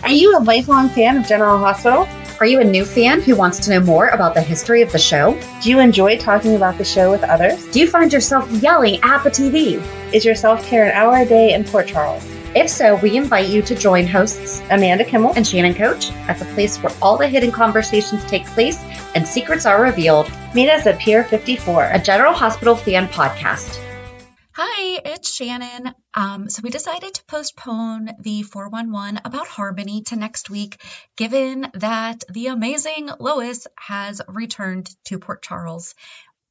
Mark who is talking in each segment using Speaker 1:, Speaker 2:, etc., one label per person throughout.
Speaker 1: Are you a lifelong fan of General Hospital?
Speaker 2: Are you a new fan who wants to know more about the history of the show?
Speaker 1: Do you enjoy talking about the show with others?
Speaker 2: Do you find yourself yelling at the TV?
Speaker 1: Is your self-care an hour a day in Port Charles?
Speaker 2: If so, we invite you to join hosts
Speaker 1: Amanda Kimmel
Speaker 2: and Shannon Coach at the place where all the hidden conversations take place and secrets are revealed.
Speaker 1: Meet us at Pier 54,
Speaker 2: a General Hospital fan podcast.
Speaker 3: Hi, it's Shannon. So we decided to postpone the 411 about Harmony to next week, given that the amazing Lois has returned to Port Charles.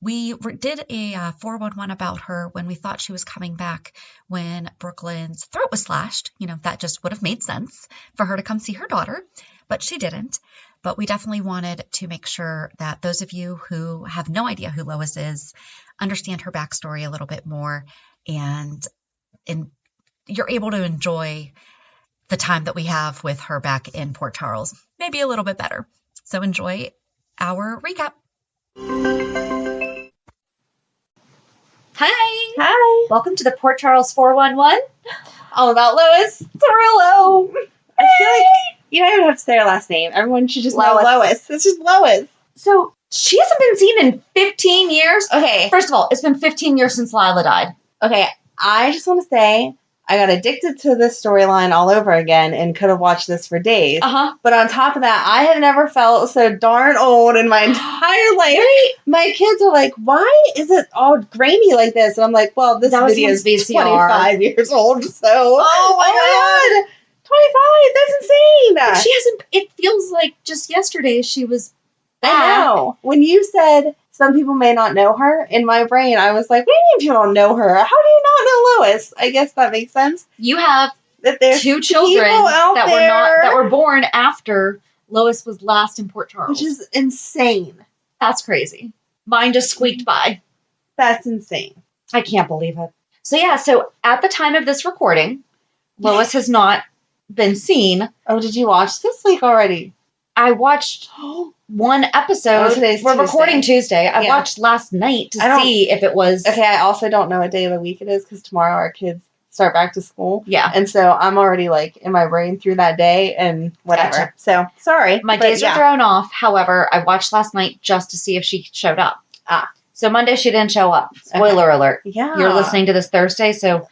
Speaker 3: We did a 411 about her when we thought she was coming back when Brook Lynn's throat was slashed. You know, that just would have made sense for her to come see her daughter, but she didn't. But we definitely wanted to make sure that those of you who have no idea who Lois is understand her backstory a little bit more, and you're able to enjoy the time that we have with her back in Port Charles, maybe a little bit better. So enjoy our recap. Hi.
Speaker 1: Hi.
Speaker 3: Welcome to the Port Charles 411.
Speaker 1: All about Lois Cerullo. I feel like you don't even have to say her last name. Everyone should just know Lois. It's just Lois.
Speaker 2: So she hasn't been seen in 15 years.
Speaker 1: Okay.
Speaker 2: First of all, it's been 15 years since Lila died.
Speaker 1: Okay, I just want to say I got addicted to this storyline all over again and could have watched this for days. But on top of that, I have never felt so darn old in my entire life.
Speaker 2: Right?
Speaker 1: My kids are like, why is it all grainy like this? And I'm like, well, this video is 25 years old, so...
Speaker 2: Oh my God!
Speaker 1: 25, that's insane!
Speaker 2: She hasn't... It feels like just yesterday she was back.
Speaker 1: I know. When you said... Some people may not know her. In my brain, I was like, what do you mean people don't know her? How do you not know Lois? I guess that makes sense.
Speaker 2: You have
Speaker 1: that there's
Speaker 2: two children that were born after Lois was last in Port Charles.
Speaker 1: Which is insane.
Speaker 2: That's crazy. Mine just squeaked by.
Speaker 1: That's insane.
Speaker 2: I can't believe it. So at the time of this recording, Lois has not been seen.
Speaker 1: Oh, did you watch this week already?
Speaker 2: I watched one episode. We're recording Tuesday. I watched last night to see if it was...
Speaker 1: Okay, I also don't know what day of the week it is because tomorrow our kids start back to school.
Speaker 2: Yeah.
Speaker 1: And so I'm already like in my brain through that day and whatever.
Speaker 2: Gotcha.
Speaker 1: So, sorry.
Speaker 2: My days are thrown off. However, I watched last night just to see if she showed up. So Monday she didn't show up. Spoiler alert.
Speaker 1: Yeah.
Speaker 2: You're listening to this Thursday, so...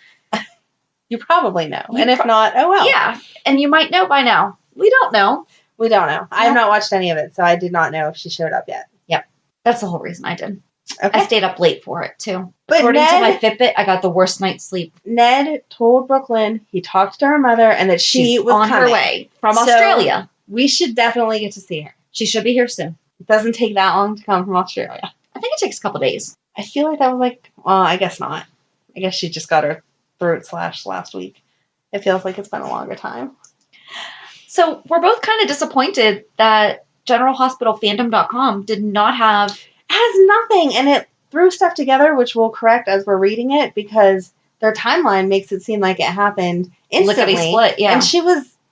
Speaker 1: You probably know. And if not, oh well.
Speaker 2: Yeah. And you might know by now. We don't know.
Speaker 1: We don't know. I have not watched any of it, so I did not know if she showed up yet.
Speaker 2: Yep. That's the whole reason I did.
Speaker 1: Okay.
Speaker 2: I stayed up late for it, too.
Speaker 1: But
Speaker 2: according to my Fitbit, I got the worst night's sleep.
Speaker 1: Ned told Brook Lynn he talked to her mother and that she was
Speaker 2: on
Speaker 1: coming.
Speaker 2: her way from Australia.
Speaker 1: We should definitely get to see her.
Speaker 2: She should be here soon.
Speaker 1: It doesn't take that long to come from Australia.
Speaker 2: I think it takes a couple days.
Speaker 1: I feel like that was like, well, I guess not. I guess she just got her throat slashed last week. It feels like it's been a longer time.
Speaker 2: So we're both kind of disappointed that GeneralHospitalFandom.com did not have...
Speaker 1: It has nothing, and it threw stuff together, which we'll correct as we're reading it, because their timeline makes it seem like it happened instantly.
Speaker 2: Lickety split, yeah.
Speaker 1: And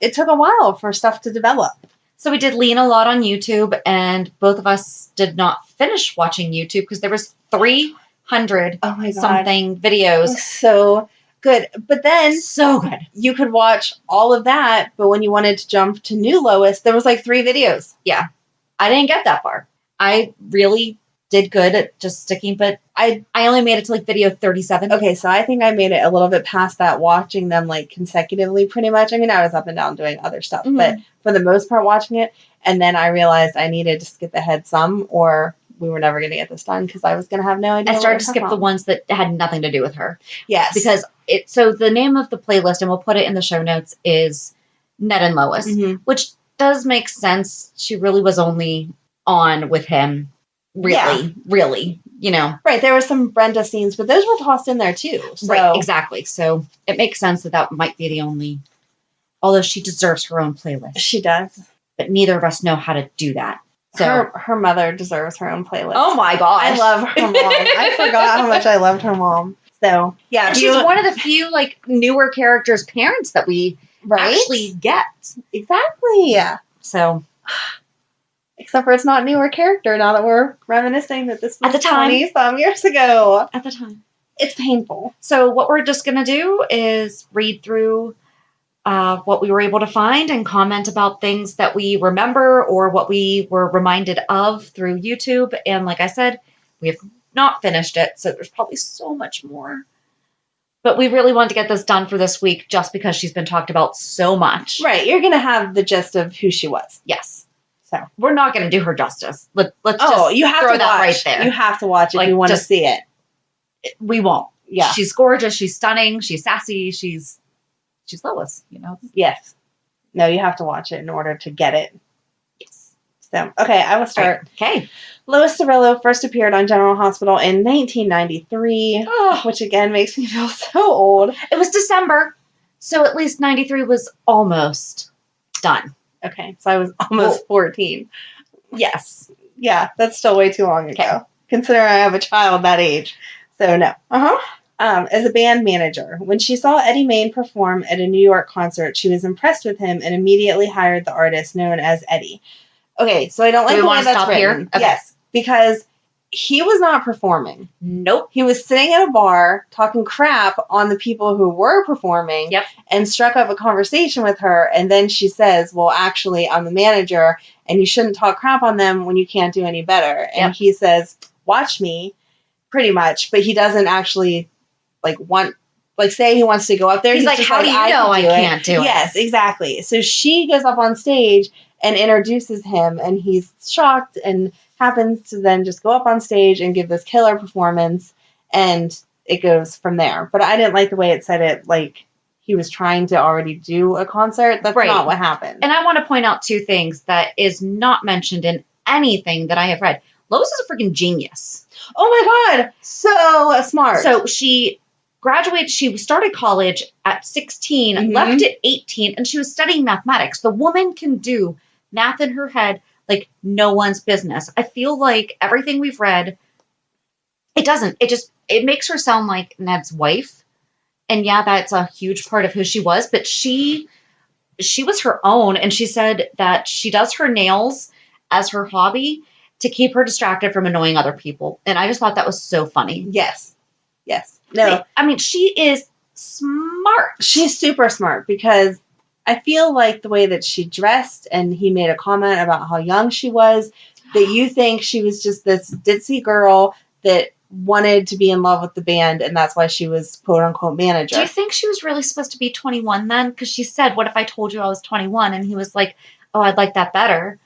Speaker 1: it took a while for stuff to develop.
Speaker 2: So we did lean a lot on YouTube, and both of us did not finish watching YouTube because there was 300 something videos.
Speaker 1: So good. But then
Speaker 2: so good.
Speaker 1: You could watch all of that, but when you wanted to jump to new Lois, there was like 3 videos.
Speaker 2: Yeah. I didn't get that far. I really did good at just sticking, but I only made it to like video 37.
Speaker 1: Okay, so I think I made it a little bit past that, watching them like consecutively pretty much. I mean, I was up and down doing other stuff, but for the most part watching it. And then I realized I needed to skip ahead some, or we were never going to get this done because I was going to have no idea.
Speaker 2: I started to skip the ones that had nothing to do with her.
Speaker 1: Yes.
Speaker 2: Because so the name of the playlist, and we'll put it in the show notes, is Ned and Lois, which does make sense. She really was only on with him. Really, you know.
Speaker 1: Right, there were some Brenda scenes, but those were tossed in there too. So.
Speaker 2: Right, exactly. So it makes sense that might be the only, although she deserves her own playlist.
Speaker 1: She does.
Speaker 2: But neither of us know how to do that. So
Speaker 1: her mother deserves her own playlist.
Speaker 2: Oh my gosh.
Speaker 1: I love her mom. I forgot how much I loved her mom. So, yeah.
Speaker 2: And she's one of the few, like, newer characters' parents that we actually get.
Speaker 1: Exactly. Yeah.
Speaker 2: So...
Speaker 1: Except for it's not a newer character now that we're reminiscing that this was 20-some years ago.
Speaker 2: At the time.
Speaker 1: It's painful.
Speaker 2: So what we're just going to do is read through what we were able to find and comment about things that we remember or what we were reminded of through YouTube. And like I said, we have not finished it, so there's probably so much more. But we really wanted to get this done for this week just because she's been talked about so much.
Speaker 1: Right. You're going to have the gist of who she was.
Speaker 2: Yes.
Speaker 1: So
Speaker 2: we're not going to do her justice. Let's just
Speaker 1: you have
Speaker 2: throw
Speaker 1: to
Speaker 2: that
Speaker 1: watch.
Speaker 2: right there.
Speaker 1: You have to watch if you want to see it.
Speaker 2: We won't.
Speaker 1: Yeah.
Speaker 2: She's gorgeous. She's stunning. She's sassy. She's Lois, you know?
Speaker 1: Yes. No, you have to watch it in order to get it.
Speaker 2: Yes.
Speaker 1: So, okay, I will start.
Speaker 2: Right. Okay.
Speaker 1: Lois Cerullo first appeared on General Hospital in 1993, which again makes me feel so old.
Speaker 2: It was December, so at least 93 was almost done.
Speaker 1: Okay, so I was almost 14.
Speaker 2: Yes.
Speaker 1: Yeah, that's still way too long ago, considering I have a child that age. So, no. As a band manager, when she saw Eddie Main perform at a New York concert, she was impressed with him and immediately hired the artist known as Eddie. Okay, so I don't like the way that's written. Here? Okay. Yes, because he was not performing.
Speaker 2: Nope.
Speaker 1: He was sitting at a bar talking crap on the people who were performing.
Speaker 2: Yep.
Speaker 1: And struck up a conversation with her. And then she says, well, actually, I'm the manager and you shouldn't talk crap on them when you can't do any better. And he says, watch me, pretty much. But he doesn't actually say he wants to go up there.
Speaker 2: He's like, how do you know I can't do it?
Speaker 1: Yes, exactly. So she goes up on stage and introduces him, and he's shocked and happens to then just go up on stage and give this killer performance, and it goes from there. But I didn't like the way it said it, like he was trying to already do a concert. That's not what happened.
Speaker 2: And I want to point out two things that is not mentioned in anything that I have read. Lois is a freaking genius.
Speaker 1: Oh my God. So smart.
Speaker 2: So she graduated, she started college at 16, left at 18, and she was studying mathematics. The woman can do math in her head like no one's business. I feel like everything we've read, it doesn't. It makes her sound like Ned's wife. And yeah, that's a huge part of who she was, but she was her own. And she said that she does her nails as her hobby to keep her distracted from annoying other people. And I just thought that was so funny.
Speaker 1: Yes. No.
Speaker 2: I mean, she is smart.
Speaker 1: She's super smart because I feel like the way that she dressed, and he made a comment about how young she was, that you think she was just this ditzy girl that wanted to be in love with the band, and that's why she was quote-unquote manager.
Speaker 2: Do you think she was really supposed to be 21 then? Because she said, what if I told you I was 21? And he was like, oh, I'd like that better.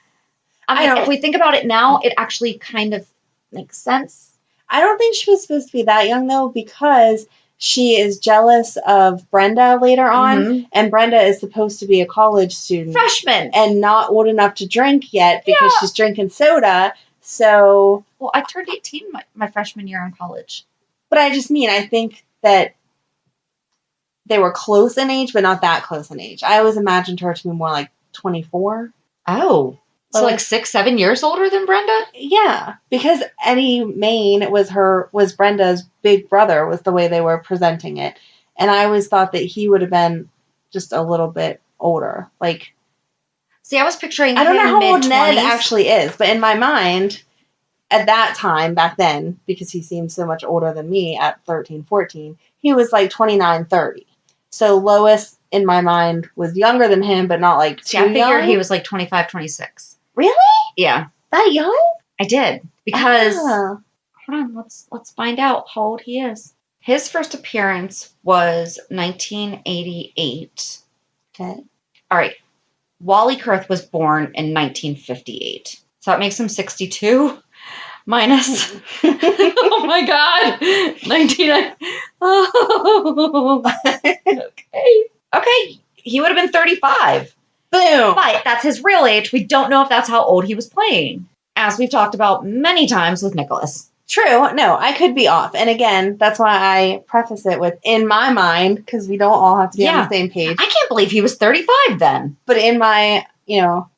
Speaker 2: I mean, if we think about it now, it actually kind of makes sense.
Speaker 1: I don't think she was supposed to be that young, though, because she is jealous of Brenda later on, and Brenda is supposed to be a college student.
Speaker 2: Freshman.
Speaker 1: And not old enough to drink yet because she's drinking soda, so...
Speaker 2: Well, I turned 18 my freshman year in college.
Speaker 1: But I think that they were close in age, but not that close in age. I always imagined her to be more like 24.
Speaker 2: Oh. So like 6-7 years older than Brenda?
Speaker 1: Yeah, because Eddie Main was Brenda's big brother, was the way they were presenting it. And I always thought that he would have been just a little bit older. Like,
Speaker 2: see, I was picturing
Speaker 1: I don't know how
Speaker 2: mid-20s.
Speaker 1: old Ned actually is, but in my mind, at that time, back then, because he seemed so much older than me at 13, 14, he was like 29, 30. So Lois, in my mind, was younger than him, but not like too young.
Speaker 2: I figured he was like 25, 26.
Speaker 1: Really?
Speaker 2: Yeah.
Speaker 1: That young?
Speaker 2: I did. Because, hold on, let's find out how old he is. His first appearance was 1988.
Speaker 1: Okay.
Speaker 2: All right. Wally Kurth was born in 1958. So that makes him 62 minus. Oh my God. 19. Oh. Okay. He would have been 35.
Speaker 1: Boom.
Speaker 2: But that's his real age. We don't know if that's how old he was playing, as we've talked about many times with Nicholas.
Speaker 1: True. No, I could be off. And again, that's why I preface it with, in my mind, because we don't all have to be on the same page.
Speaker 2: I can't believe he was 35 then.
Speaker 1: But in my,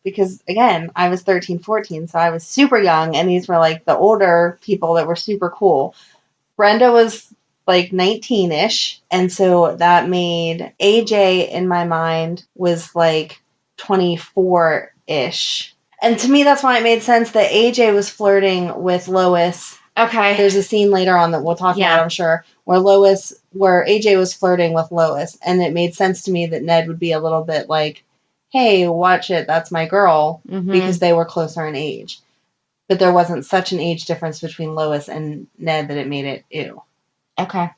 Speaker 1: because again, I was 13, 14, so I was super young, and these were like the older people that were super cool. Brenda was like 19-ish, and so that made AJ, in my mind, was like 24-ish. And to me, that's why it made sense that AJ was flirting with Lois
Speaker 2: Okay.
Speaker 1: There's a scene later on that we'll talk about, I'm sure, where AJ was flirting with Lois, and it made sense to me that Ned would be a little bit like, hey, watch it, that's my girl, because they were closer in age. But there wasn't such an age difference between Lois and Ned that it made it ew.
Speaker 2: Okay.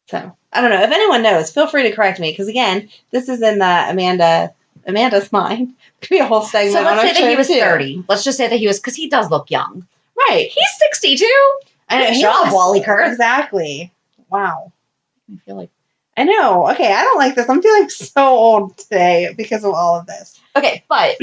Speaker 1: So, I don't know. If anyone knows, feel free to correct me, because again, this is in Amanda's mind. Could be a whole segment.
Speaker 2: So let's say that he was
Speaker 1: too.
Speaker 2: 30. Let's just say that he was, because he does look young.
Speaker 1: Right.
Speaker 2: He's 62.
Speaker 1: I know.
Speaker 2: Good job, Wally Kurth.
Speaker 1: Exactly. Wow.
Speaker 2: I feel like.
Speaker 1: I know. Okay, I don't like this. I'm feeling so old today because of all of this.
Speaker 2: Okay, but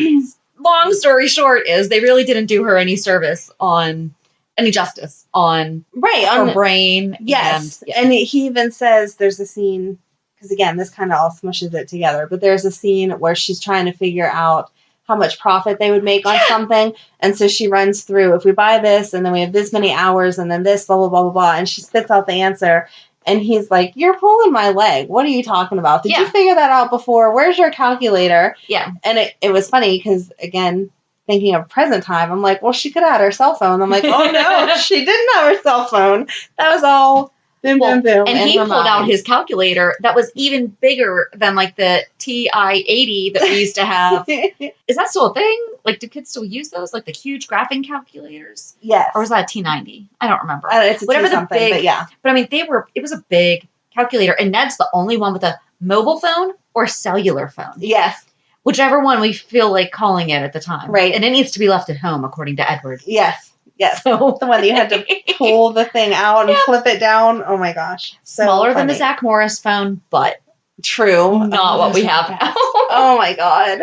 Speaker 2: long story short is they really didn't do her any service on any justice on her brain.
Speaker 1: Yes. And he even says there's a scene, because again, this kind of all smushes it together, but there's a scene where she's trying to figure out how much profit they would make on something. And so she runs through, if we buy this, and then we have this many hours, and then this, blah, blah, blah, blah, blah. And she spits out the answer. And he's like, you're pulling my leg. What are you talking about? Did you figure that out before? Where's your calculator?
Speaker 2: Yeah.
Speaker 1: And it was funny because, again, thinking of present time, I'm like, well, she could have had her cell phone. I'm like, oh, no, she didn't have her cell phone. That was all boom, boom, boom.
Speaker 2: And he pulled out his calculator that was even bigger than, like, the TI-80 that we used to have. Is that still a thing? Like, do kids still use those? Like, the huge graphing calculators?
Speaker 1: Yes.
Speaker 2: Or was that a T90? I don't remember.
Speaker 1: It's a whatever the big, but yeah.
Speaker 2: But, I mean, it was a big calculator. And Ned's the only one with a mobile phone or cellular phone.
Speaker 1: Yes.
Speaker 2: Whichever one we feel like calling it at the time.
Speaker 1: Right.
Speaker 2: And it needs to be left at home, according to Edward.
Speaker 1: Yes. Yes. So, the one that you had to pull the thing out and flip it down. Oh my gosh. So
Speaker 2: smaller than the Zach Morris phone, but
Speaker 1: true.
Speaker 2: Not what we have now.
Speaker 1: Oh my God.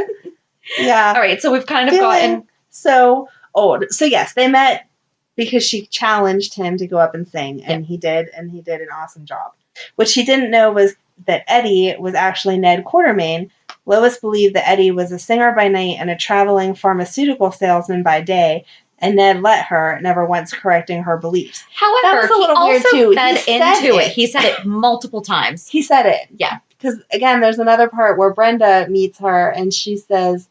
Speaker 1: Yeah.
Speaker 2: All right. So we've kind of gotten
Speaker 1: so old. So yes, they met because she challenged him to go up and sing, and he did an awesome job. What she didn't know was that Eddie was actually Ned Quartermain. Lois believed that Eddie was a singer by night and a traveling pharmaceutical salesman by day, and Ned let her, never once correcting her beliefs.
Speaker 2: However,
Speaker 1: that was a little
Speaker 2: he
Speaker 1: weird
Speaker 2: also
Speaker 1: too.
Speaker 2: fed into it. He said it multiple times.
Speaker 1: He said it.
Speaker 2: Yeah.
Speaker 1: Because, again, there's another part where Brenda meets her, and she says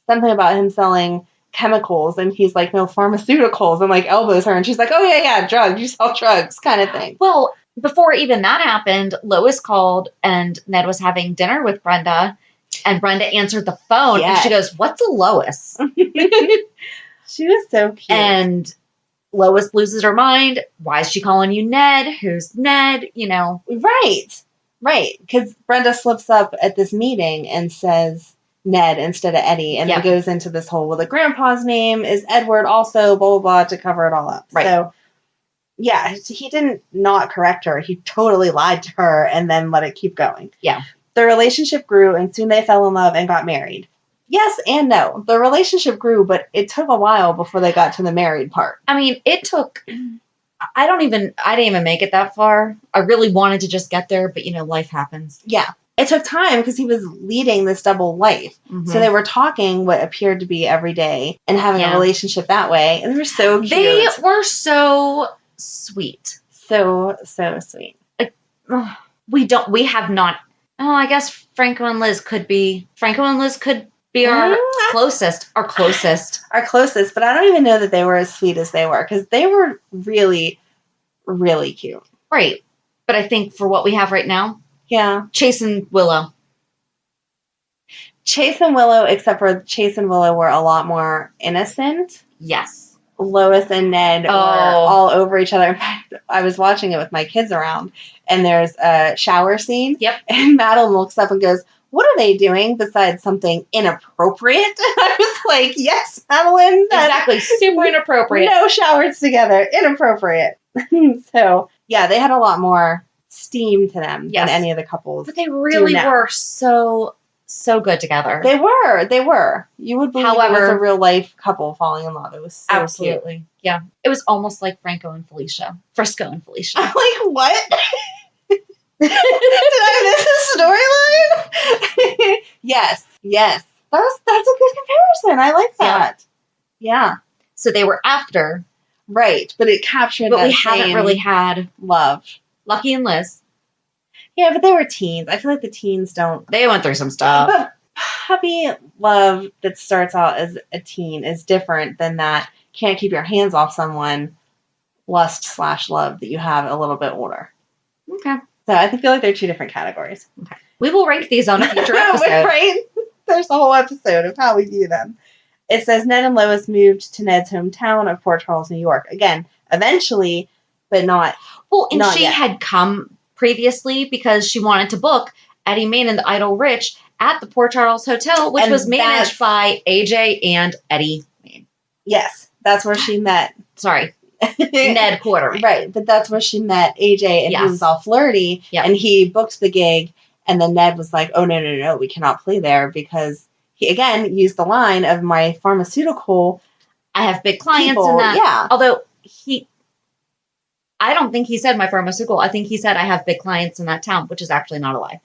Speaker 1: something about him selling chemicals, and he's like, no, pharmaceuticals, and, like, elbows her, and she's like, oh, yeah, drugs. You sell drugs, kind of thing.
Speaker 2: Well, before even that happened, Lois called, and Ned was having dinner with Brenda, and Brenda answered the phone, and she goes, what's a Lois?
Speaker 1: She was so cute.
Speaker 2: And Lois loses her mind. Why is she calling you Ned? Who's Ned? You know.
Speaker 1: Right. Because Brenda slips up at this meeting and says Ned instead of Eddie. And it goes into this whole, well, the grandpa's name is Edward also, blah, blah, blah, to cover it all up.
Speaker 2: Right.
Speaker 1: So, yeah, he didn't not correct her. He totally lied to her and then let it keep going.
Speaker 2: Yeah.
Speaker 1: The relationship grew, and soon they fell in love and got married. Yes and no. The relationship grew, but it took a while before they got to the married part.
Speaker 2: I mean, it took... I didn't even make it that far. I really wanted to just get there, but, life happens.
Speaker 1: Yeah. It took time because he was leading this double life. Mm-hmm. So they were talking what appeared to be every day and having a relationship that way. And they were so cute.
Speaker 2: They were so sweet.
Speaker 1: So sweet.
Speaker 2: We have not... Oh, I guess Franco and Liz could be our closest. Our closest,
Speaker 1: but I don't even know that they were as sweet as they were, because they were really, really cute.
Speaker 2: Right. But I think for what we have right now, Chase and Willow.
Speaker 1: Chase and Willow, except for Chase and Willow were a lot more innocent.
Speaker 2: Yes.
Speaker 1: Lois and Ned were all over each other. In fact, I was watching it with my kids around, and there's a shower scene.
Speaker 2: Yep.
Speaker 1: And Madeline looks up and goes, what are they doing besides something inappropriate? I was like, yes, Madeline.
Speaker 2: Exactly. Super inappropriate.
Speaker 1: No showers together. Inappropriate. So, yeah, they had a lot more steam to them than any of the couples.
Speaker 2: But they really were so good together.
Speaker 1: They were. You would believe it was a real life couple falling in love. It was so
Speaker 2: absolutely
Speaker 1: cute.
Speaker 2: Yeah. It was almost like Frisco and Felicia.
Speaker 1: I'm like, what? Did I miss a storyline? Yes. That's a good comparison. I like that. Yeah.
Speaker 2: So they were after.
Speaker 1: Right. But it captured
Speaker 2: But we haven't really had
Speaker 1: love.
Speaker 2: Lucky and Liz.
Speaker 1: Yeah, but they were teens. I feel like the teens don't.
Speaker 2: They went through some stuff.
Speaker 1: But puppy love that starts out as a teen is different than that can't keep your hands off someone lust/love that you have a little bit older.
Speaker 2: Okay.
Speaker 1: So I feel like they're two different categories.
Speaker 2: Okay. We will rank these on a future episode.
Speaker 1: Right? There's a whole episode of how we view them. It says Ned and Lois moved to Ned's hometown of Port Charles, New York. Again, eventually, but not.
Speaker 2: Well, and
Speaker 1: not
Speaker 2: she
Speaker 1: yet.
Speaker 2: had come previously because she wanted to book Eddie Main and the Idle Rich at the Port Charles Hotel, which was managed by AJ and Eddie Main.
Speaker 1: Yes, that's where she met.
Speaker 2: Sorry, Ned Quartermain.
Speaker 1: Right, but that's where she met AJ, and he was all flirty, and he booked the gig, and then Ned was like, oh, no, we cannot play there, because he, again, used the line of my pharmaceutical
Speaker 2: I have big clients
Speaker 1: people,
Speaker 2: in that.
Speaker 1: yeah.
Speaker 2: Although I don't think he said my pharmaceutical. I think he said I have big clients in that town, which is actually not a lie.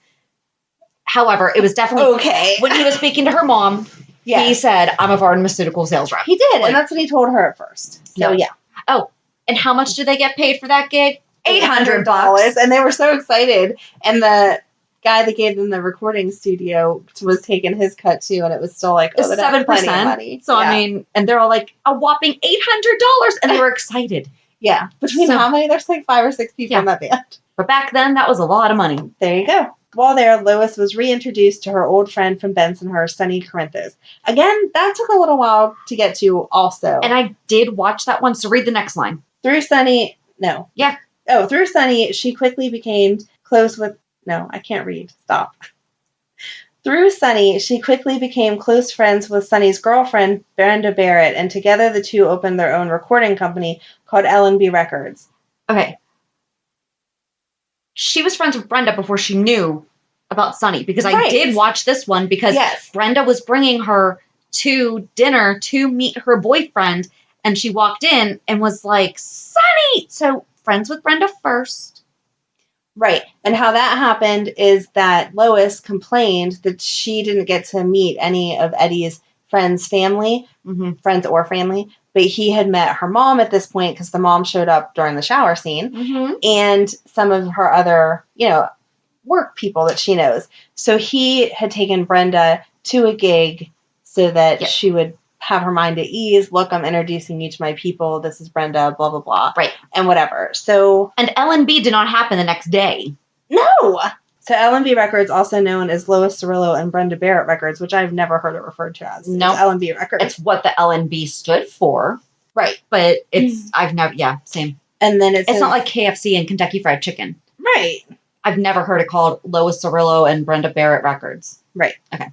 Speaker 2: However, it was definitely
Speaker 1: okay.
Speaker 2: When he was speaking to her mom, he said, I'm a pharmaceutical sales rep.
Speaker 1: He did, and that's what he told her at first. So, yeah.
Speaker 2: Oh, and how much did they get paid for that gig? $800.
Speaker 1: And they were so excited. And the guy that gave them the recording studio was taking his cut, too, and it was still like, 7% money.
Speaker 2: So, I mean, and they're all like, a whopping $800, and they were excited.
Speaker 1: Yeah. Between how many? There's like 5 or 6 people in that band.
Speaker 2: But back then, that was a lot of money.
Speaker 1: There you go. While there, Lois was reintroduced to her old friend from Bensonhurst, Sunny Corinthos. Again, that took a little while to get to also.
Speaker 2: And I did watch that one, so read the next line.
Speaker 1: Through Sunny, she quickly became close with... No, I can't read. Stop. Through Sunny, she quickly became close friends with Sunny's girlfriend, Brenda Barrett, and together the two opened their own recording company called L&B Records.
Speaker 2: Okay. She was friends with Brenda before she knew about Sunny, because I did watch this one because Brenda was bringing her to dinner to meet her boyfriend, and she walked in and was like, Sunny! So, friends with Brenda first.
Speaker 1: Right. And how that happened is that Lois complained that she didn't get to meet any of Eddie's friends' family, friends or family, but he had met her mom at this point because the mom showed up during the shower scene, and some of her other, work people that she knows. So he had taken Brenda to a gig so that she would have her mind at ease. Look, I'm introducing you to my people. This is Brenda, blah, blah, blah.
Speaker 2: Right.
Speaker 1: And whatever. So.
Speaker 2: And L&B did not happen the next day.
Speaker 1: No! So L&B Records, also known as Lois Cerullo and Brenda Barrett Records, which I've never heard it referred to as.
Speaker 2: No.
Speaker 1: L&B Records.
Speaker 2: It's what the L&B stood for.
Speaker 1: Right.
Speaker 2: But it's, I've never, same.
Speaker 1: And then
Speaker 2: it's not like KFC and Kentucky Fried Chicken.
Speaker 1: Right.
Speaker 2: I've never heard it called Lois Cerullo and Brenda Barrett Records.
Speaker 1: Right.
Speaker 2: Okay.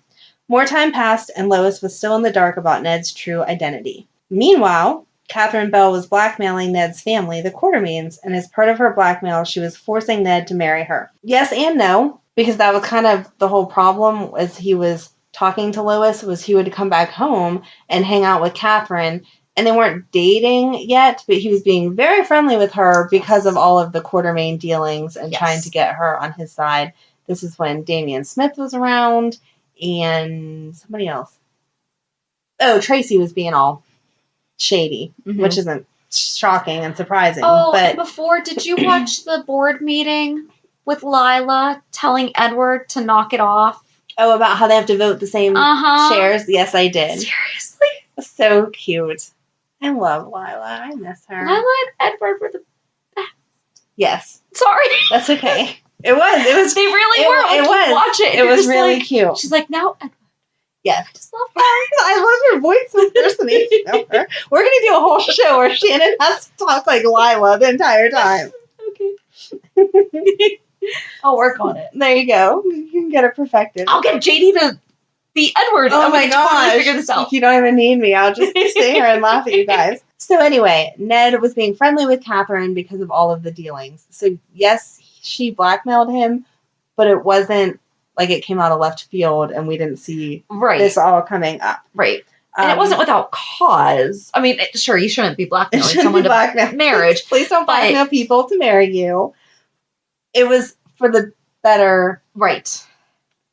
Speaker 1: More time passed, and Lois was still in the dark about Ned's true identity. Meanwhile, Catherine Bell was blackmailing Ned's family, the Quartermains, and as part of her blackmail, she was forcing Ned to marry her. Yes and no, because that was kind of the whole problem as he was talking to Lois, was he would come back home and hang out with Catherine, and they weren't dating yet, but he was being very friendly with her because of all of the Quartermain dealings and trying to get her on his side. This is when Damian Smith was around, and somebody else. Oh, Tracy was being all shady, which isn't shocking and surprising.
Speaker 2: Oh,
Speaker 1: but
Speaker 2: and before, did you watch the board meeting with Lila telling Edward to knock it off?
Speaker 1: Oh, about how they have to vote the same shares? Yes, I did.
Speaker 2: Seriously?
Speaker 1: So cute. I love Lila. I miss her.
Speaker 2: Lila and Edward were the best.
Speaker 1: Yes.
Speaker 2: Sorry.
Speaker 1: That's okay. It was.
Speaker 2: They really were.
Speaker 1: It was.
Speaker 2: Watch it.
Speaker 1: It was really cute.
Speaker 2: She's like, now Edward.
Speaker 1: Yes.
Speaker 2: I just love her.
Speaker 1: I love her voice impersonation of her. We're going to do a whole show where Shannon has to talk like Lila the entire time.
Speaker 2: Okay. I'll work on it.
Speaker 1: There you go. You can get it perfected.
Speaker 2: I'll get JD to be Edward.
Speaker 1: Oh my gosh.
Speaker 2: Figure this out.
Speaker 1: You don't even need me. I'll just stay here and laugh at you guys. So anyway, Ned was being friendly with Catherine because of all of the dealings. So yes, she blackmailed him, but it wasn't like it came out of left field and we didn't see this all coming up.
Speaker 2: Right. And it wasn't without cause. I mean, sure, you shouldn't be blackmailing someone to marriage.
Speaker 1: Please don't blackmail people to marry you. It was for the better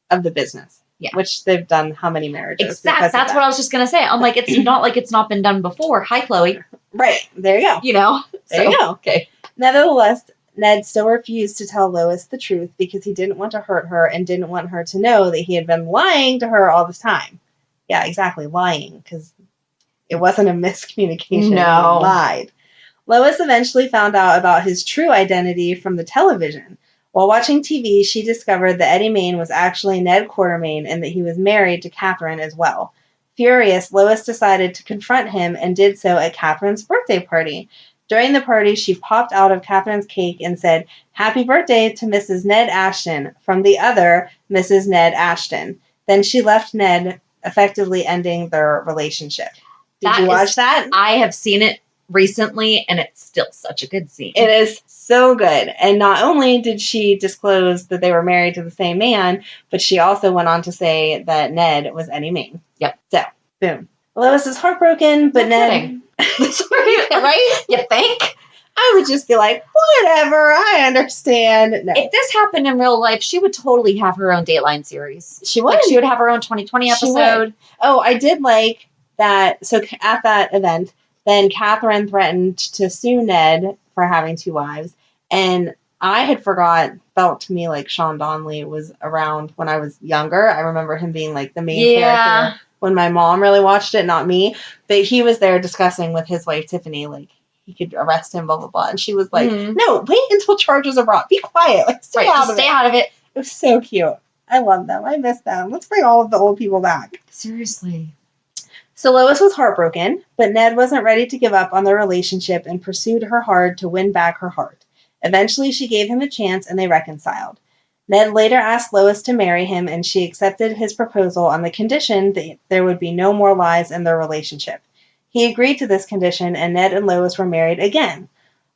Speaker 1: of the business. Yeah. Which they've done how many marriages?
Speaker 2: Exactly. That's what I was just going to say. I'm like, it's not like it's not been done before. Hi, Chloe.
Speaker 1: Right. There you go.
Speaker 2: You know?
Speaker 1: There you go.
Speaker 2: Okay.
Speaker 1: Nevertheless, Ned still refused to tell Lois the truth because he didn't want to hurt her and didn't want her to know that he had been lying to her all this time. Yeah, exactly. Lying. Because it wasn't a miscommunication.
Speaker 2: No.
Speaker 1: He lied. Lois eventually found out about his true identity from the television. While watching TV, she discovered that Eddie Main was actually Ned Quartermain and that he was married to Catherine as well. Furious, Lois decided to confront him and did so at Catherine's birthday party. During the party, she popped out of Catherine's cake and said, "Happy birthday to Mrs. Ned Ashton," from the other Mrs. Ned Ashton. Then she left Ned, effectively ending their relationship. Did you watch that?
Speaker 2: I have seen it recently, and it's still such a good scene.
Speaker 1: It is so good. And not only did she disclose that they were married to the same man, but she also went on to say that Ned was Eddie Main.
Speaker 2: Yep.
Speaker 1: So, boom. Lois is heartbroken, but Ned...
Speaker 2: Right? You think?
Speaker 1: I would just be like, whatever, I understand. No.
Speaker 2: If this happened in real life, she would totally have her own Dateline series.
Speaker 1: She would.
Speaker 2: Like, she would have her own 2020 episode.
Speaker 1: Oh, I did like that. So at that event, then Catherine threatened to sue Ned for having 2 wives. And I had felt to me like Sean Donnelly was around when I was younger. I remember him being like the main character when my mom really watched it, not me. But he was there discussing with his wife, Tiffany, like, he could arrest him, blah, blah, blah. And she was like, no, wait until charges are brought. Be quiet. Like, stay out of it. It was so cute. I love them. I miss them. Let's bring all of the old people back.
Speaker 2: Seriously.
Speaker 1: So Lois was heartbroken, but Ned wasn't ready to give up on their relationship and pursued her hard to win back her heart. Eventually, she gave him a chance and they reconciled. Ned later asked Lois to marry him, and she accepted his proposal on the condition that there would be no more lies in their relationship. He agreed to this condition, and Ned and Lois were married again.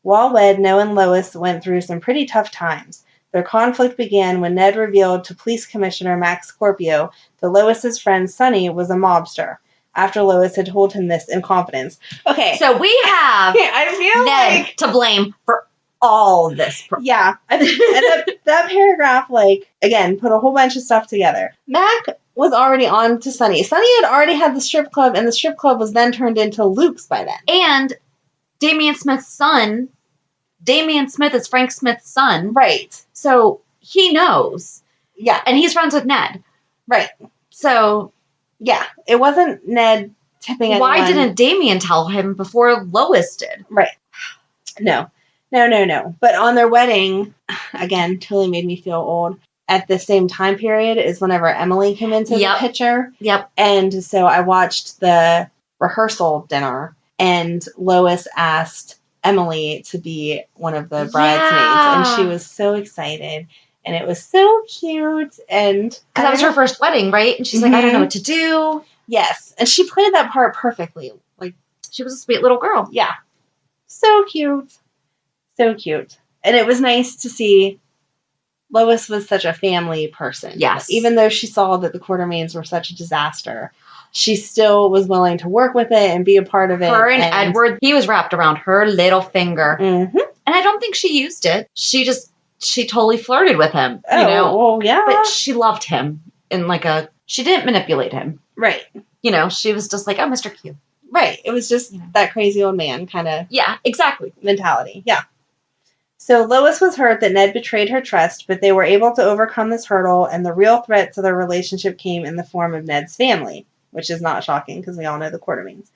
Speaker 1: While wed, Ned and Lois went through some pretty tough times. Their conflict began when Ned revealed to Police Commissioner Max Scorpio that Lois's friend Sonny was a mobster, after Lois had told him this in confidence. Okay.
Speaker 2: So we have
Speaker 1: I feel
Speaker 2: Ned
Speaker 1: like
Speaker 2: to blame for all this.
Speaker 1: Yeah. And that paragraph, like, again, put a whole bunch of stuff together. Mac was already on to Sonny. Sonny had already had the strip club, and the strip club was then turned into Luke's by then.
Speaker 2: And Damian Smith's son, Damian Smith is Frank Smith's son.
Speaker 1: Right.
Speaker 2: So he knows.
Speaker 1: Yeah.
Speaker 2: And he's friends with Ned.
Speaker 1: Right.
Speaker 2: So...
Speaker 1: yeah. It wasn't Ned tipping anyone.
Speaker 2: Why didn't Damian tell him before Lois did?
Speaker 1: Right. No. But on their wedding, again, totally made me feel old. At the same time period is whenever Emily came into the picture.
Speaker 2: Yep.
Speaker 1: And so I watched the rehearsal dinner, and Lois asked Emily to be one of the bridesmaids, and she was so excited. And it was so cute. And
Speaker 2: because that was her first wedding, right? And she's like, I don't know what to do.
Speaker 1: Yes. And she played that part perfectly. Like,
Speaker 2: she was a sweet little girl.
Speaker 1: Yeah. So cute. So cute. And it was nice to see Lois was such a family person.
Speaker 2: Yes.
Speaker 1: Even though she saw that the Quartermains were such a disaster, she still was willing to work with it and be a part of it.
Speaker 2: Her and Edward, he was wrapped around her little finger.
Speaker 1: Mm-hmm.
Speaker 2: And I don't think she used it. She totally flirted with him.
Speaker 1: Oh,
Speaker 2: you know?
Speaker 1: Well, yeah.
Speaker 2: But she loved him in she didn't manipulate him.
Speaker 1: Right.
Speaker 2: You know, she was just like, oh, Mr. Q.
Speaker 1: Right. It was just that crazy old man kind of.
Speaker 2: Yeah, exactly.
Speaker 1: Mentality. Yeah. So Lois was hurt that Ned betrayed her trust, but they were able to overcome this hurdle, and the real threat to their relationship came in the form of Ned's family, which is not shocking because we all know the Quartermains.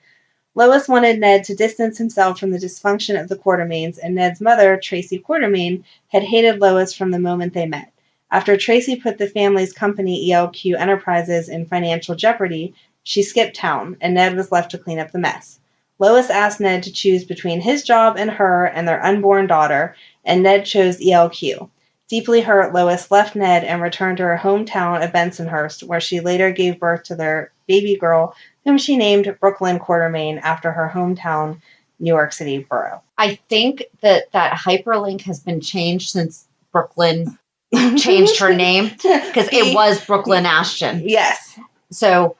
Speaker 1: Lois wanted Ned to distance himself from the dysfunction of the Quartermains, and Ned's mother, Tracy Quartermain, had hated Lois from the moment they met. After Tracy put the family's company, ELQ Enterprises, in financial jeopardy, she skipped town, and Ned was left to clean up the mess. Lois asked Ned to choose between his job and her and their unborn daughter, and Ned chose ELQ. Deeply hurt, Lois left Ned and returned to her hometown of Bensonhurst, where she later gave birth to their baby girl, whom she named Brook Lynn Quartermain after her hometown New York City borough.
Speaker 2: I think that hyperlink has been changed since Brook Lynn changed her name, because it was Brook Lynn Ashton.
Speaker 1: Yes.
Speaker 2: So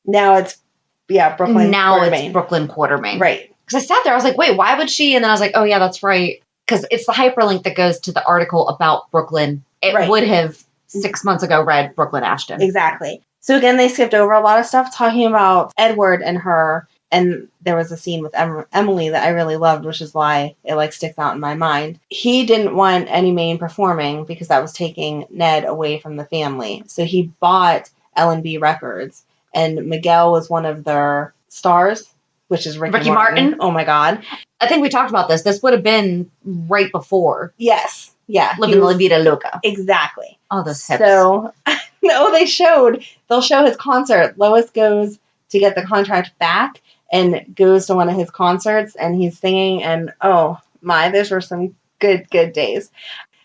Speaker 1: now it's Brook Lynn Quartermain.
Speaker 2: It's Brook Lynn Quartermain.
Speaker 1: Right.
Speaker 2: Because I sat there, I was like, wait, why would she? And then I was like, oh yeah, that's right. Because it's the hyperlink that goes to the article about Brook Lynn. It would have 6 months ago read Brook Lynn Ashton.
Speaker 1: Exactly. So again, they skipped over a lot of stuff talking about Edward and her. And there was a scene with Emily that I really loved, which is why it sticks out in my mind. He didn't want Eddie Main performing because that was taking Ned away from the family. So he bought L&B Records, and Miguel was one of their stars. which is
Speaker 2: Ricky Martin.
Speaker 1: Oh my God.
Speaker 2: I think we talked about this. This would have been right before.
Speaker 1: Yes. Yeah.
Speaker 2: Living La Vida Loca.
Speaker 1: Exactly.
Speaker 2: Oh, those hips.
Speaker 1: So, no, they'll show his concert. Lois goes to get the contract back and goes to one of his concerts, and he's singing, and oh my, those were some good days.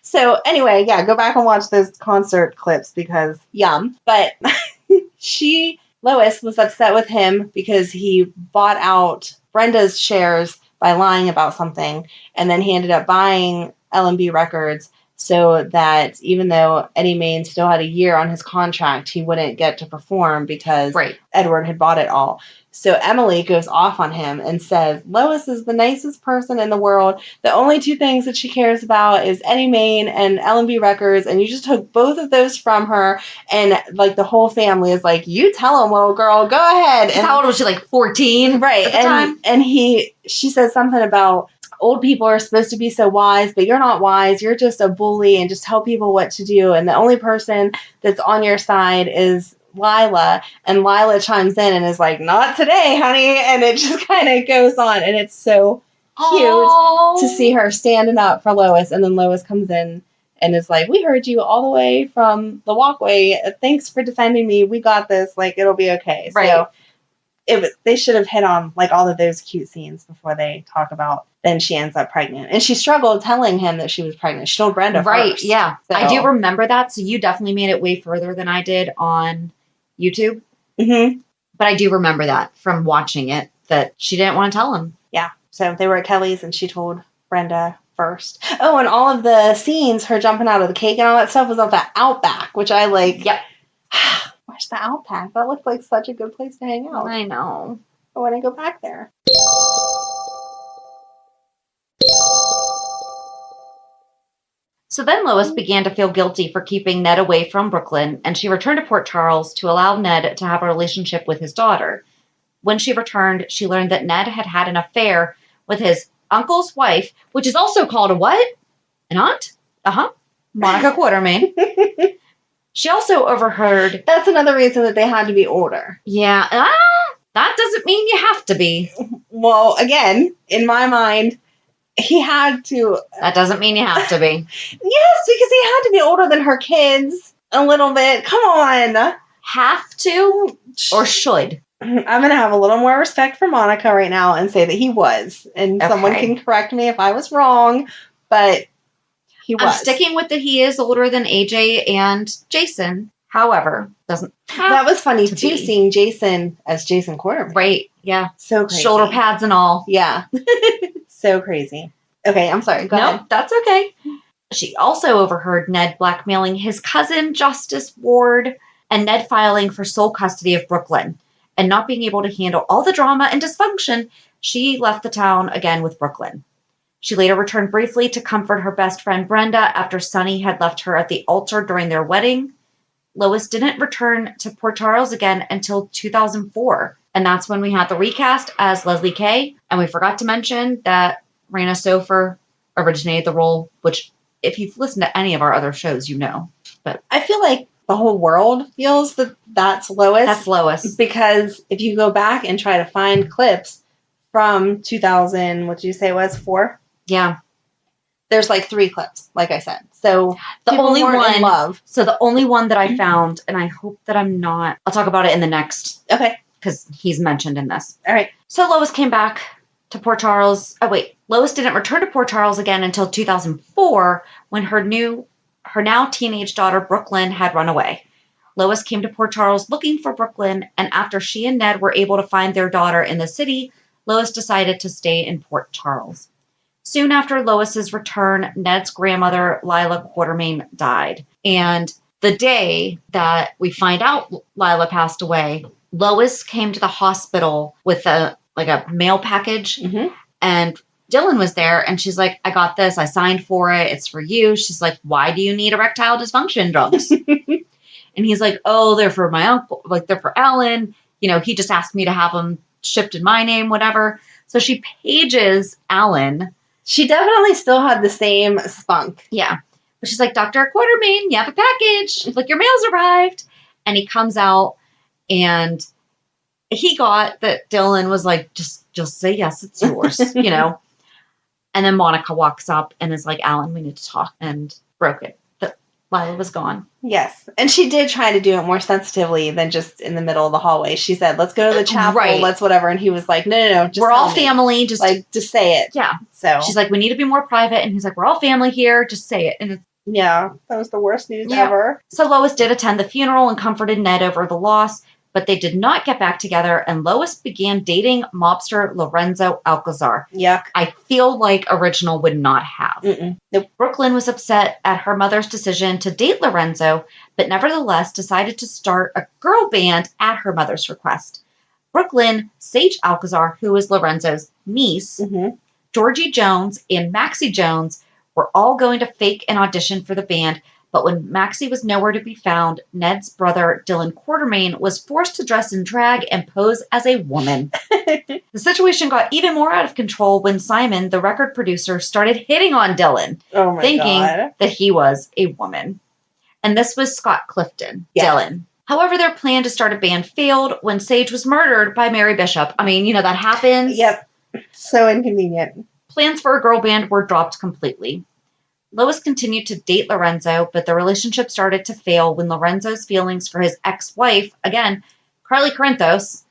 Speaker 1: So anyway, yeah, go back and watch those concert clips because yum. But Lois was upset with him because he bought out Brenda's shares by lying about something, and then he ended up buying L&B Records so that even though Eddie Main still had a year on his contract, he wouldn't get to perform because Edward had bought it all. So Emily goes off on him and says, Lois is the nicest person in the world. The only two things that she cares about is Eddie Main and L&B Records, and you just took both of those from her. And like the whole family is like, you tell him, little girl, go ahead. And
Speaker 2: how old was she? Like 14,
Speaker 1: right?
Speaker 2: At the time?
Speaker 1: And she says something about old people are supposed to be so wise, but you're not wise. You're just a bully and just tell people what to do. And the only person that's on your side is Lila. And Lila chimes in and is like, not today, honey. And it just kind of goes on. And it's so cute to see her standing up for Lois. And then Lois comes in and is like, we heard you all the way from the walkway. Thanks for defending me. We got this. Like, it'll be okay.
Speaker 2: Right.
Speaker 1: So they should have hit on like all of those cute scenes before they talk about then she ends up pregnant. And she struggled telling him that she was pregnant. She told Brenda first.
Speaker 2: Yeah.
Speaker 1: So.
Speaker 2: I do remember that. So you definitely made it way further than I did on YouTube.
Speaker 1: Mm-hmm.
Speaker 2: But I do remember that from watching it, that she didn't want to tell him.
Speaker 1: Yeah. So they were at Kelly's and she told Brenda first. Oh, and all of the scenes, her jumping out of the cake and all that stuff was on the Outback, which I like.
Speaker 2: Yep.
Speaker 1: Where's the Outback? That looked like such a good place to hang out.
Speaker 2: I know.
Speaker 1: I want to go back there.
Speaker 2: So then Lois began to feel guilty for keeping Ned away from Brook Lynn, and she returned to Port Charles to allow Ned to have a relationship with his daughter. When she returned, she learned that Ned had had an affair with his uncle's wife, which is also called a what? An aunt? Monica Quartermain. She also overheard...
Speaker 1: That's another reason that they had to be older.
Speaker 2: Yeah. That doesn't mean you have to be.
Speaker 1: Well, again, in my mind... He had to...
Speaker 2: That doesn't mean you have to be.
Speaker 1: Yes, because he had to be older than her kids a little bit. Come on.
Speaker 2: Have to or should?
Speaker 1: I'm going to have a little more respect for Monica right now and say that he was. And someone can correct me if I was wrong, but he was.
Speaker 2: I'm sticking with that he is older than AJ and Jason. However, doesn't have
Speaker 1: That was funny, too,
Speaker 2: be.
Speaker 1: seeing Jason as Jason Quartermain.
Speaker 2: Right, yeah.
Speaker 1: So crazy.
Speaker 2: Shoulder pads and all.
Speaker 1: Yeah. So crazy. Okay, I'm sorry. Go ahead.
Speaker 2: That's okay. She also overheard Ned blackmailing his cousin, Justice Ward, and Ned filing for sole custody of Brook Lynn. And not being able to handle all the drama and dysfunction, she left the town again with Brook Lynn. She later returned briefly to comfort her best friend Brenda after Sonny had left her at the altar during their wedding. Lois didn't return to Port Charles again until 2004. And that's when we had the recast as Leslie Kay. And we forgot to mention that Raina Sofer originated the role, which if you've listened to any of our other shows, you know. But
Speaker 1: I feel like the whole world feels that that's Lois.
Speaker 2: That's Lois.
Speaker 1: Because if you go back and try to find clips from 2000, what did you say it was, 4?
Speaker 2: Yeah.
Speaker 1: There's like 3 clips, like I said. So
Speaker 2: the only one
Speaker 1: in love.
Speaker 2: So the only one that I found, and I hope that I'm not, I'll talk about it in the next.
Speaker 1: Okay.
Speaker 2: Because he's mentioned in this.
Speaker 1: All right.
Speaker 2: So Lois came back to Port Charles. Oh, wait. Lois didn't return to Port Charles again until 2004 when her now teenage daughter, Brook Lynn, had run away. Lois came to Port Charles looking for Brook Lynn, and after she and Ned were able to find their daughter in the city, Lois decided to stay in Port Charles. Soon after Lois's return, Ned's grandmother, Lila Quartermain, died. And the day that we find out Lila passed away, Lois came to the hospital with a mail package, and Dylan was there, and she's like, I got this. I signed for it. It's for you. She's like, why do you need erectile dysfunction drugs? And he's like, oh, they're for my uncle. Like, they're for Alan. You know, he just asked me to have them shipped in my name, whatever. So she pages Alan.
Speaker 1: She definitely still had the same spunk.
Speaker 2: Yeah. But she's like, Dr. Quartermain, you have a package. She's like, your mail's arrived. And he comes out, and he got that Dylan was like, just say yes, it's yours, you know. And then Monica walks up and is like, Alan, we need to talk, and broke it. But Lila was gone.
Speaker 1: Yes. And she did try to do it more sensitively than just in the middle of the hallway. She said, let's go to the chapel, let's whatever. And he was like, no, just
Speaker 2: we're all family. Just
Speaker 1: say it.
Speaker 2: Yeah.
Speaker 1: So
Speaker 2: she's like, we need to be more private. And he's like, we're all family here. Just say it. And it's,
Speaker 1: yeah, that was the worst news ever.
Speaker 2: So Lois did attend the funeral and comforted Ned over the loss, but they did not get back together, and Lois began dating mobster Lorenzo Alcazar.
Speaker 1: Yuck.
Speaker 2: I feel like original would not have.
Speaker 1: Nope.
Speaker 2: Brook Lynn was upset at her mother's decision to date Lorenzo, but nevertheless decided to start a girl band at her mother's request. Brook Lynn, Sage Alcazar, who was Lorenzo's niece, Georgie Jones, and Maxie Jones were all going to fake an audition for the band, but when Maxie was nowhere to be found, Ned's brother, Dylan Quartermain, was forced to dress in drag and pose as a woman. The situation got even more out of control when Simon, the record producer, started hitting on Dylan, thinking that he was a woman. And this was Scott Clifton, Dylan. However, their plan to start a band failed when Sage was murdered by Mary Bishop. I mean, you know, that happens.
Speaker 1: Yep. So inconvenient.
Speaker 2: Plans for a girl band were dropped completely. Lois continued to date Lorenzo, but the relationship started to fail when Lorenzo's feelings for his ex-wife, again, Carly Corinthos,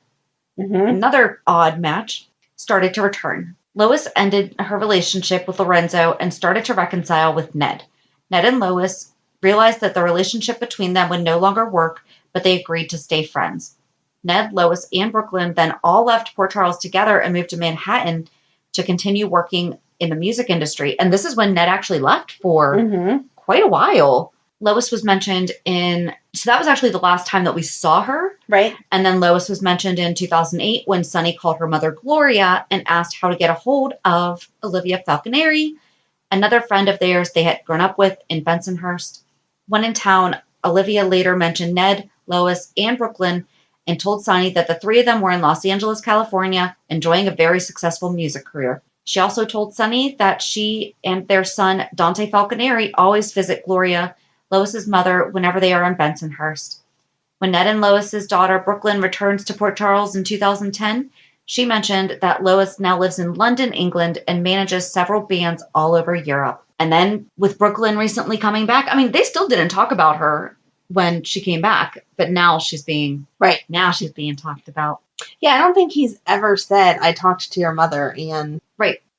Speaker 2: another odd match, started to return. Lois ended her relationship with Lorenzo and started to reconcile with Ned. Ned and Lois realized that the relationship between them would no longer work, but they agreed to stay friends. Ned, Lois, and Brook Lynn then all left Port Charles together and moved to Manhattan to continue working in the music industry. And this is when Ned actually left for quite a while. Lois was mentioned so that was actually the last time that we saw her.
Speaker 1: Right.
Speaker 2: And then Lois was mentioned in 2008 when Sonny called her mother Gloria and asked how to get a hold of Olivia Falconeri, another friend of theirs they had grown up with in Bensonhurst. When in town, Olivia later mentioned Ned, Lois, and Brook Lynn and told Sonny that the three of them were in Los Angeles, California, enjoying a very successful music career. She also told Sonny that she and their son, Dante Falconeri, always visit Gloria, Lois's mother, whenever they are in Bensonhurst. When Ned and Lois's daughter, Brook Lynn, returns to Port Charles in 2010, she mentioned that Lois now lives in London, England, and manages several bands all over Europe. And then with Brook Lynn recently coming back, I mean, they still didn't talk about her when she came back, but now she's being talked about.
Speaker 1: Yeah, I don't think he's ever said, I talked to your mother, and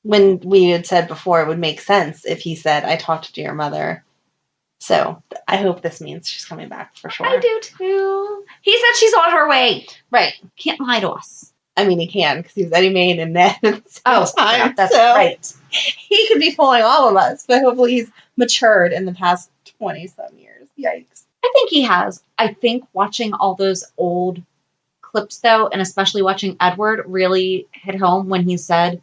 Speaker 1: when we had said before, it would make sense if he said, I talked to your mother. So I hope this means she's coming back for sure.
Speaker 2: I do too. He said she's on her way.
Speaker 1: Right.
Speaker 2: Can't lie to us.
Speaker 1: I mean, he can, because he's Eddie Main and Ned at the same time.
Speaker 2: Yeah, that's right.
Speaker 1: He could be fooling all of us, but hopefully he's matured in the past 20-some years. Yikes.
Speaker 2: I think he has. I think watching all those old clips, though, and especially watching Edward, really hit home when he said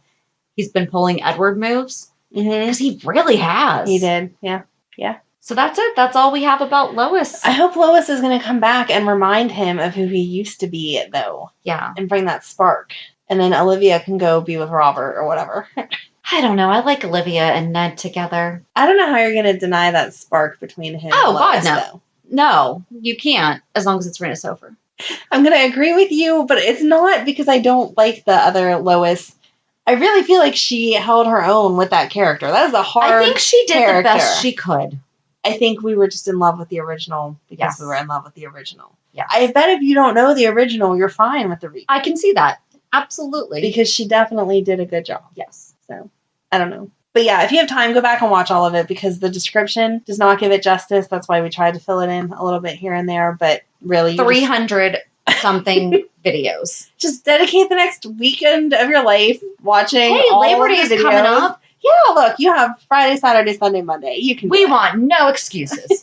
Speaker 2: he's been pulling Edward moves. Because he really has.
Speaker 1: He did, yeah.
Speaker 2: So that's it. That's all we have about Lois.
Speaker 1: I hope Lois is going to come back and remind him of who he used to be, though.
Speaker 2: Yeah.
Speaker 1: And bring that spark. And then Olivia can go be with Robert or whatever.
Speaker 2: I don't know. I like Olivia and Ned together.
Speaker 1: I don't know how you're going to deny that spark between him and Lois,
Speaker 2: God, no.
Speaker 1: though.
Speaker 2: No, you can't, as long as it's Rena Sofer.
Speaker 1: I'm going to agree with you, but it's not because I don't like the other Lois. I really feel like she held her own with that character. That is a hard
Speaker 2: I think she did
Speaker 1: character.
Speaker 2: the best she could.
Speaker 1: I think we were just in love with the original because we were in love with the original.
Speaker 2: Yeah.
Speaker 1: I bet if you don't know the original, you're fine with the remake.
Speaker 2: I can see that. Absolutely.
Speaker 1: Because she definitely did a good job.
Speaker 2: Yes.
Speaker 1: So, I don't know. But yeah, if you have time, go back and watch all of it because the description does not give it justice. That's why we tried to fill it in a little bit here and there. But really,
Speaker 2: 300-something videos.
Speaker 1: Just dedicate the next weekend of your life watching all
Speaker 2: Labor
Speaker 1: of the
Speaker 2: Day is
Speaker 1: videos.
Speaker 2: coming up.
Speaker 1: Yeah, look, you have Friday, Saturday, Sunday, Monday. You can.
Speaker 2: We want no excuses.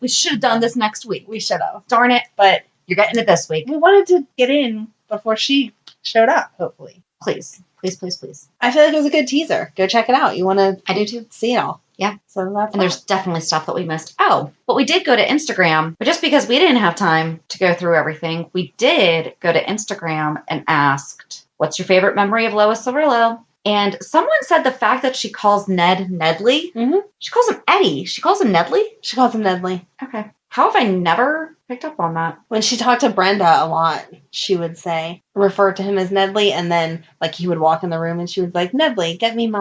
Speaker 2: We should have done this next week.
Speaker 1: We should have.
Speaker 2: Darn it.
Speaker 1: But
Speaker 2: you're getting it this week.
Speaker 1: We wanted to get in before she showed up, hopefully.
Speaker 2: Please. Please, please, please.
Speaker 1: I feel like it was a good teaser. Go check it out. You want to...
Speaker 2: I do too.
Speaker 1: See it all.
Speaker 2: Yeah.
Speaker 1: So that's
Speaker 2: and there's definitely stuff that we missed. Oh, but we did go to Instagram. But just because we didn't have time to go through everything, we did go to Instagram and asked, what's your favorite memory of Lois Cerullo? And someone said the fact that she calls Ned Nedley. Mm-hmm. She calls him Eddie. She calls him Nedley?
Speaker 1: She calls him Nedley.
Speaker 2: Okay. How have I never picked up on that?
Speaker 1: When she talked to Brenda a lot, she would refer to him as Nedley, and then like he would walk in the room and she would be like, Nedley, get me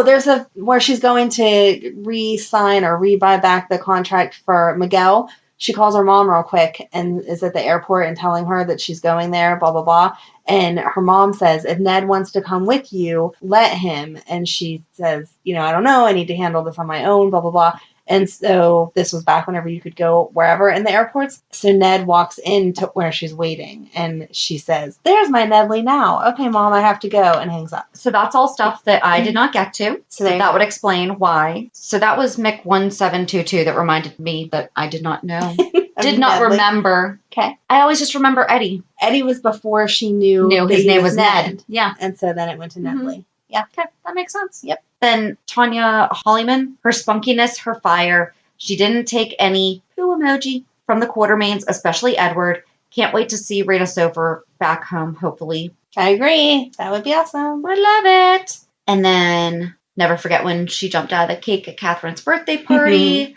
Speaker 1: there's where she's going to re-sign or re-buy back the contract for Miguel. She calls her mom real quick and is at the airport and telling her that she's going there, blah, blah, blah. And her mom says, if Ned wants to come with you, let him. And she says, I don't know. I need to handle this on my own, blah, blah, blah. And so this was back whenever you could go wherever in the airports. So Ned walks into where she's waiting and she says, there's my Nedley now. Okay, Mom, I have to go, and hangs up.
Speaker 2: So that's all stuff that I did not get to. So that would explain why. So that was Mick 1722 that reminded me that I did not know. Did not remember.
Speaker 1: Okay.
Speaker 2: I always just remember Eddie.
Speaker 1: Eddie was before she knew
Speaker 2: his name was Ned.
Speaker 1: Yeah. And so then it went to Nedley.
Speaker 2: Yeah. Okay. That makes sense. Yep. Then Tanya Hollyman, her spunkiness, her fire. She didn't take any poo emoji from the Quartermains, especially Edward. Can't wait to see Rita Sofer back home, hopefully.
Speaker 1: I agree. That would be awesome.
Speaker 2: I love it. And then never forget when she jumped out of the cake at Catherine's birthday party.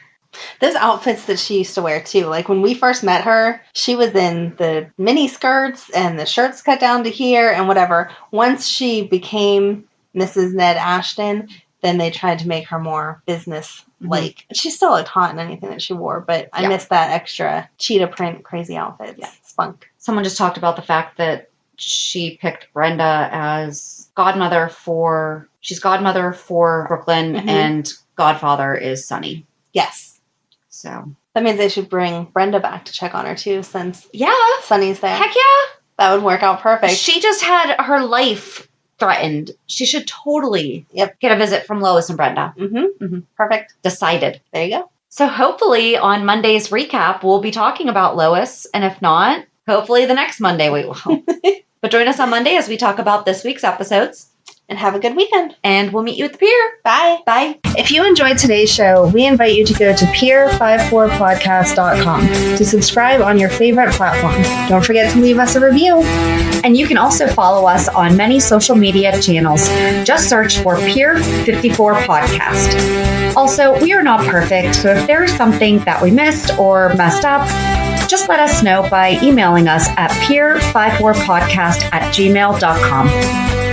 Speaker 1: Those outfits that she used to wear too. Like when we first met her, she was in the mini skirts and the shirts cut down to here and whatever. Once she became Mrs. Ned Ashton, then they tried to make her more business-like. She still looked hot in anything that she wore, but I missed that extra cheetah print crazy outfit. Yeah, spunk.
Speaker 2: Someone just talked about the fact that she picked Brenda as godmother for Brook Lynn, and godfather is Sonny.
Speaker 1: Yes.
Speaker 2: So
Speaker 1: that means they should bring Brenda back to check on her too, since Sonny's there.
Speaker 2: Heck yeah.
Speaker 1: That would work out perfect.
Speaker 2: She just had her life threatened. She should totally get a visit from Lois and Brenda.
Speaker 1: Perfect.
Speaker 2: Decided.
Speaker 1: There you go.
Speaker 2: So hopefully on Monday's recap, we'll be talking about Lois. And if not, hopefully the next Monday we will. But join us on Monday as we talk about this week's episodes.
Speaker 1: And have a good weekend.
Speaker 2: And we'll meet you at the pier.
Speaker 1: Bye.
Speaker 2: Bye.
Speaker 1: If you enjoyed today's show, we invite you to go to pier54podcast.com to subscribe on your favorite platform. Don't forget to leave us a review.
Speaker 2: And you can also follow us on many social media channels. Just search for Pier 54 Podcast. Also, we are not perfect, so if there is something that we missed or messed up, just let us know by emailing us at pier54podcast@gmail.com.